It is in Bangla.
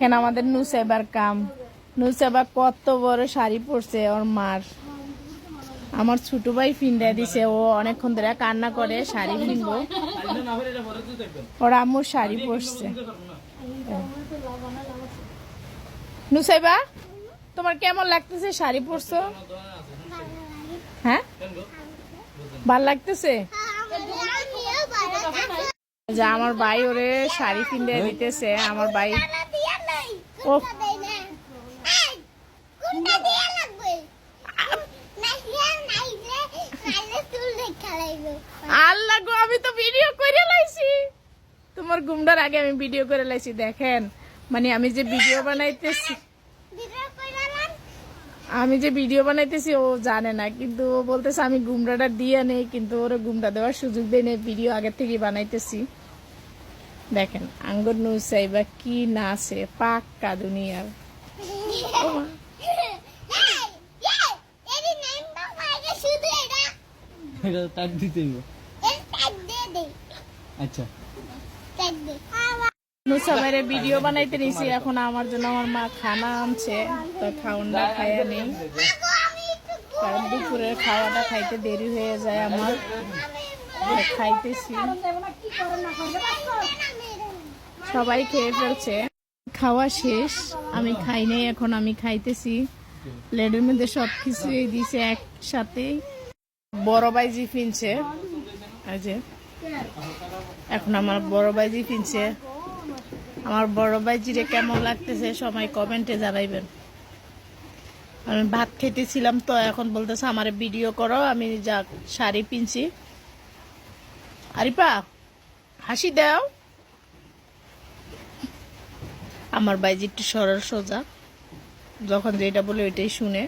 কেন আমাদের নুসেবার কাম, নুসেবা কত বড় শাড়ি পরছে ওর মার। আমার ছোট ভাই ফিন্ডা দিছে, ও অনেকক্ষণ ধরে কান্না করে শাড়ি কিনবো। ওর আম্মুর শাড়ি পরছে। নুসাইবা, তোমার কেমন লাগতেছে শাড়ি পরছো? হ্যাঁ, ভাল লাগতেছে। যা আমার ভাই ওরে শাড়ি কিনে দিতেছে। আমার ভাই ও আল্লাহ গো, আমি তো ভিডিও করে লাইছি তোমার ঘুমটার আগে, আমি ভিডিও করে লাইছি। দেখেন মানে আমি যে ভিডিও বানাইতেছি ও জানে না, কিন্তু ও বলতেছে আমি ঘুমটাটা দিয়ে নেই, কিন্তু ওর ঘুমটা দেওয়ার সুযোগ দেয় নেই, ভিডিও আগে থেকে বানাইতেছি। দেখেন আঙ্গুর নুসাইবা কি নাচে, পাক্কা দুনিয়ার। নুসাইবারে ভিডিও বানাইতে নিছি, এখন আমার জন্য আমার মা খানা আনছে, তো খাওয়াটা খাইয়া নেই, কারণ দুপুরের খাওয়াটা খাইতে দেরি হয়ে যায় আমার। খাইতেছি, সবাই খেয়ে ফেলছে, খাওয়া শেষ, আমি খাই নাই, এখন আমি খাইতেছি। প্লেটের মধ্যে সবকিছু দিছে একসাথে। বড় ভাইজি ফিনছে, এখন আমার বড় ভাইজি ফিনছে। আমার বড় ভাইজিরে কেমন লাগতেছে সবাই কমেন্টে জানাইবেন। আমি ভাত খেতেছিলাম, তো এখন বলতেছে আমার ভিডিও করো, আমি যা শাড়ি পিনছি। আরিপা হাসি দাও। আমার বাইজি একটু সরল সোজা, যখন যেটা বলে ওইটাই শুনে।